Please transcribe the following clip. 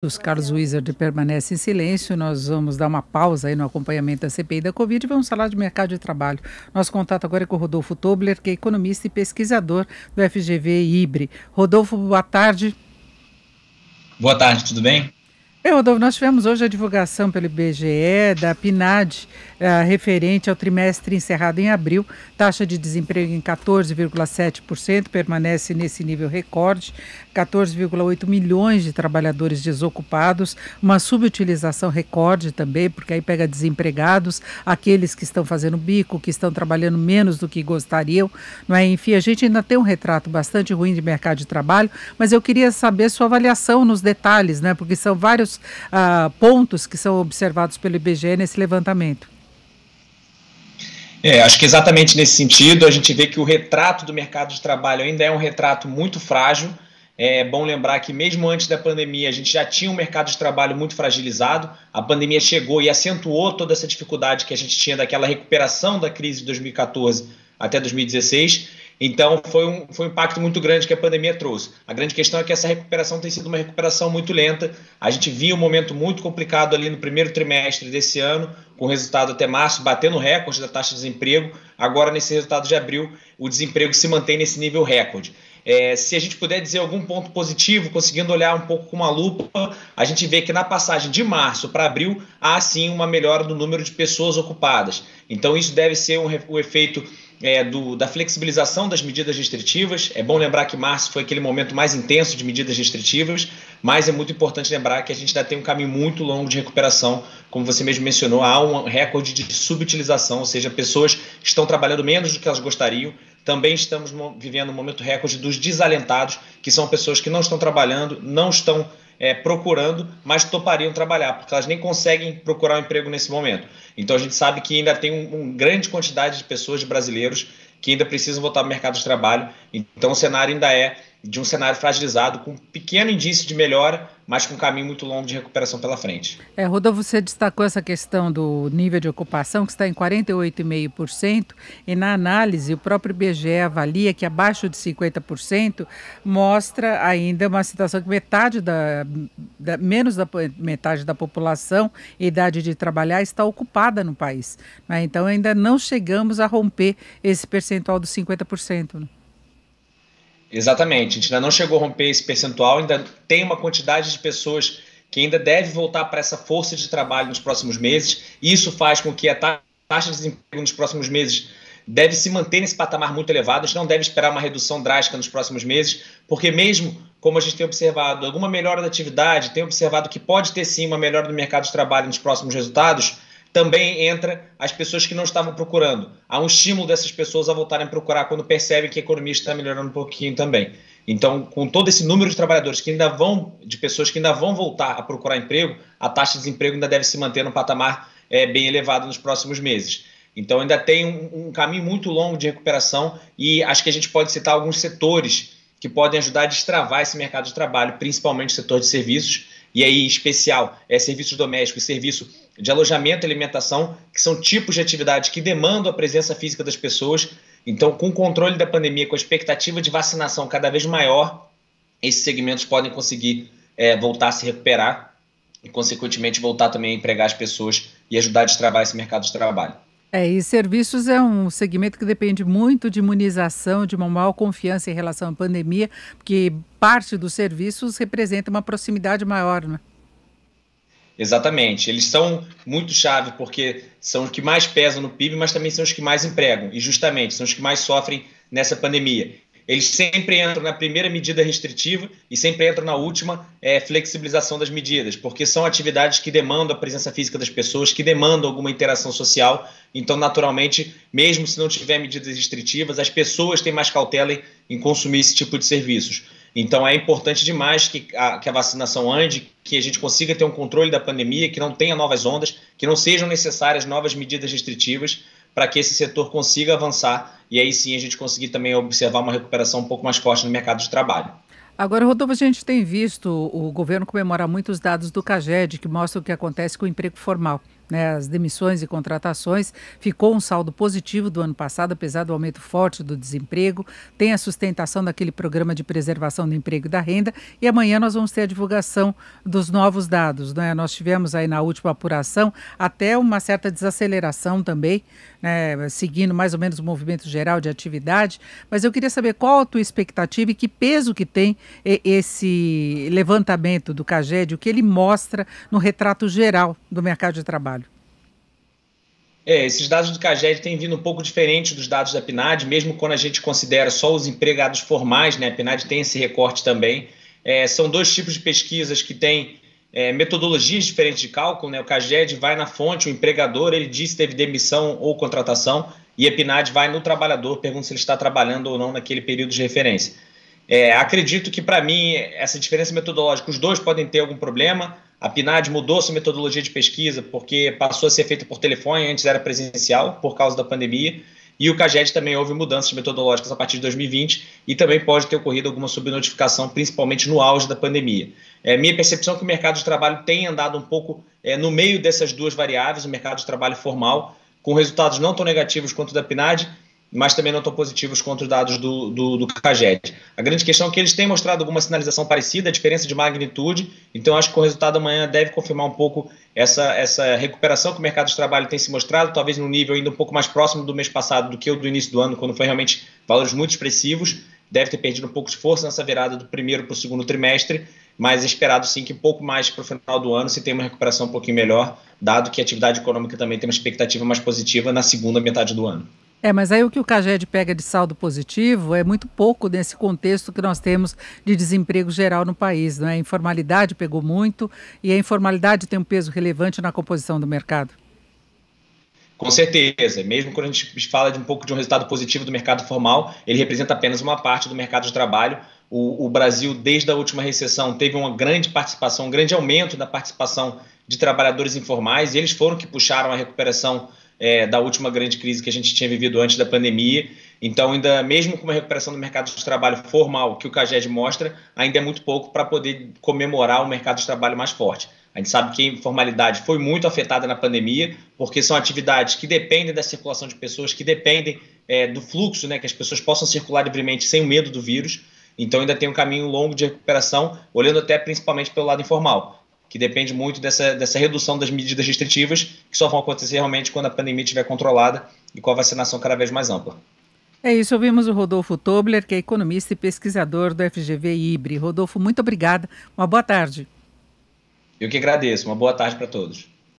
Os Carlos Wizard permanece em silêncio. Nós vamos dar uma pausa aí no acompanhamento da CPI da Covid e vamos falar de mercado de trabalho. Nosso contato agora é com o Rodolfo Tobler, que é economista e pesquisador do FGV IBRE. Rodolfo, boa tarde. Boa tarde, tudo bem? Rodolfo, nós tivemos hoje a divulgação pelo IBGE da PNAD, referente ao trimestre encerrado em abril. Taxa de desemprego em 14,7%, permanece nesse nível recorde. 14,8 milhões de trabalhadores desocupados, uma subutilização recorde também, porque aí pega desempregados, aqueles que estão fazendo bico, que estão trabalhando menos do que gostariam, não é? Enfim, a gente ainda tem um retrato bastante ruim de mercado de trabalho, mas eu queria saber sua avaliação nos detalhes, né? Porque são vários pontos que são observados pelo IBGE nesse levantamento. Acho que exatamente nesse sentido, a gente vê que o retrato do mercado de trabalho ainda é um retrato muito frágil. É bom lembrar que mesmo antes da pandemia, a gente já tinha um mercado de trabalho muito fragilizado. A pandemia chegou e acentuou toda essa dificuldade que a gente tinha daquela recuperação da crise de 2014 até 2016. Então, foi um impacto muito grande que a pandemia trouxe. A grande questão é que essa recuperação tem sido uma recuperação muito lenta. A gente via um momento muito complicado ali no primeiro trimestre desse ano, com o resultado até março, batendo o recorde da taxa de desemprego. Agora, nesse resultado de abril, o desemprego se mantém nesse nível recorde. Se a gente puder dizer algum ponto positivo, conseguindo olhar um pouco com uma lupa, a gente vê que na passagem de março para abril, há sim uma melhora do número de pessoas ocupadas. Então, isso deve ser o efeito da flexibilização das medidas restritivas. É bom lembrar que março foi aquele momento mais intenso de medidas restritivas, mas é muito importante lembrar que a gente ainda tem um caminho muito longo de recuperação. Como você mesmo mencionou, há um recorde de subutilização, ou seja, pessoas estão trabalhando menos do que elas gostariam. Também estamos vivendo um momento recorde dos desalentados, que são pessoas que não estão trabalhando, não estão procurando, mas topariam trabalhar, porque elas nem conseguem procurar um emprego nesse momento. Então a gente sabe que ainda tem uma grande quantidade de pessoas, de brasileiros, que ainda precisam voltar ao mercado de trabalho. Então o cenário ainda é de um cenário fragilizado, com um pequeno indício de melhora, mas com um caminho muito longo de recuperação pela frente. Rodolfo, você destacou essa questão do nível de ocupação, que está em 48,5%, e na análise o próprio IBGE avalia que abaixo de 50% mostra ainda uma situação que menos da metade da população em idade de trabalhar está ocupada no país, né? Então ainda não chegamos a romper esse percentual dos 50%, né? Exatamente, a gente ainda não chegou a romper esse percentual, ainda tem uma quantidade de pessoas que ainda deve voltar para essa força de trabalho nos próximos meses. Isso faz com que a taxa de desemprego nos próximos meses deve se manter nesse patamar muito elevado. A gente não deve esperar uma redução drástica nos próximos meses, porque mesmo como a gente tem observado alguma melhora da atividade, tem observado que pode ter sim uma melhora do mercado de trabalho nos próximos resultados, também entra as pessoas que não estavam procurando. Há um estímulo dessas pessoas a voltarem a procurar quando percebem que a economia está melhorando um pouquinho também. Então, com todo esse número de trabalhadores de pessoas que ainda vão voltar a procurar emprego, a taxa de desemprego ainda deve se manter num patamar bem elevado nos próximos meses. Então, ainda tem um caminho muito longo de recuperação e acho que a gente pode citar alguns setores que podem ajudar a destravar esse mercado de trabalho, principalmente o setor de serviços, e aí, em especial, serviços domésticos e serviço de alojamento e alimentação, que são tipos de atividade que demandam a presença física das pessoas. Então, com o controle da pandemia, com a expectativa de vacinação cada vez maior, esses segmentos podem conseguir voltar a se recuperar e, consequentemente, voltar também a empregar as pessoas e ajudar a destravar esse mercado de trabalho. E serviços é um segmento que depende muito de imunização, de uma maior confiança em relação à pandemia, porque parte dos serviços representa uma proximidade maior, né? Exatamente, eles são muito chave porque são os que mais pesam no PIB, mas também são os que mais empregam e justamente são os que mais sofrem nessa pandemia. Eles sempre entram na primeira medida restritiva e sempre entram na última flexibilização das medidas, porque são atividades que demandam a presença física das pessoas, que demandam alguma interação social. Então, naturalmente, mesmo se não tiver medidas restritivas, as pessoas têm mais cautela em consumir esse tipo de serviços. Então, é importante demais que a vacinação ande, que a gente consiga ter um controle da pandemia, que não tenha novas ondas, que não sejam necessárias novas medidas restritivas, para que esse setor consiga avançar e aí sim a gente conseguir também observar uma recuperação um pouco mais forte no mercado de trabalho. Agora, Rodolfo, a gente tem visto o governo comemorar muitos dados do CAGED que mostram o que acontece com o emprego formal, né, as demissões e contratações, ficou um saldo positivo do ano passado, apesar do aumento forte do desemprego, tem a sustentação daquele programa de preservação do emprego e da renda, e amanhã nós vamos ter a divulgação dos novos dados, né? Nós tivemos aí na última apuração até uma certa desaceleração também, né, seguindo mais ou menos o movimento geral de atividade, mas eu queria saber qual a tua expectativa e que peso que tem esse levantamento do CAGED, o que ele mostra no retrato geral do mercado de trabalho. Esses dados do CAGED têm vindo um pouco diferentes dos dados da PNAD, mesmo quando a gente considera só os empregados formais, né? A PNAD tem esse recorte também. São dois tipos de pesquisas que têm metodologias diferentes de cálculo, né? O CAGED vai na fonte, o empregador, ele diz se teve demissão ou contratação, e a PNAD vai no trabalhador, pergunta se ele está trabalhando ou não naquele período de referência. Acredito que, para mim, essa diferença metodológica, os dois podem ter algum problema. A PNAD mudou sua metodologia de pesquisa porque passou a ser feita por telefone, antes era presencial, por causa da pandemia. E o CAGED também houve mudanças metodológicas a partir de 2020 e também pode ter ocorrido alguma subnotificação, principalmente no auge da pandemia. Minha percepção é que o mercado de trabalho tem andado um pouco no meio dessas duas variáveis, o mercado de trabalho formal, com resultados não tão negativos quanto o da PNAD, mas também não tão positivos quanto os dados do CAGED. A grande questão é que eles têm mostrado alguma sinalização parecida, a diferença de magnitude, então acho que o resultado amanhã deve confirmar um pouco essa recuperação que o mercado de trabalho tem se mostrado, talvez num nível ainda um pouco mais próximo do mês passado do que o do início do ano, quando foi realmente valores muito expressivos, deve ter perdido um pouco de força nessa virada do primeiro para o segundo trimestre, mas é esperado sim que um pouco mais para o final do ano se tenha uma recuperação um pouquinho melhor, dado que a atividade econômica também tem uma expectativa mais positiva na segunda metade do ano. Mas aí o que o CAGED pega de saldo positivo é muito pouco nesse contexto que nós temos de desemprego geral no país, não é? A informalidade pegou muito e a informalidade tem um peso relevante na composição do mercado. Com certeza, mesmo quando a gente fala de um pouco de um resultado positivo do mercado formal, ele representa apenas uma parte do mercado de trabalho. O Brasil, desde a última recessão, teve uma grande participação, um grande aumento da participação de trabalhadores informais, e eles foram que puxaram a recuperação da última grande crise que a gente tinha vivido antes da pandemia. Então, ainda mesmo com uma recuperação do mercado de trabalho formal que o CAGED mostra, ainda é muito pouco para poder comemorar o mercado de trabalho mais forte. A gente sabe que a informalidade foi muito afetada na pandemia, porque são atividades que dependem da circulação de pessoas, que dependem do fluxo, né, que as pessoas possam circular livremente sem o medo do vírus. Então, ainda tem um caminho longo de recuperação, olhando até principalmente pelo lado informal, que depende muito dessa redução das medidas restritivas, que só vão acontecer realmente quando a pandemia estiver controlada e com a vacinação cada vez mais ampla. É isso, ouvimos o Rodolfo Tobler, que é economista e pesquisador do FGV IBRE. Rodolfo, muito obrigada, uma boa tarde. Eu que agradeço, uma boa tarde para todos.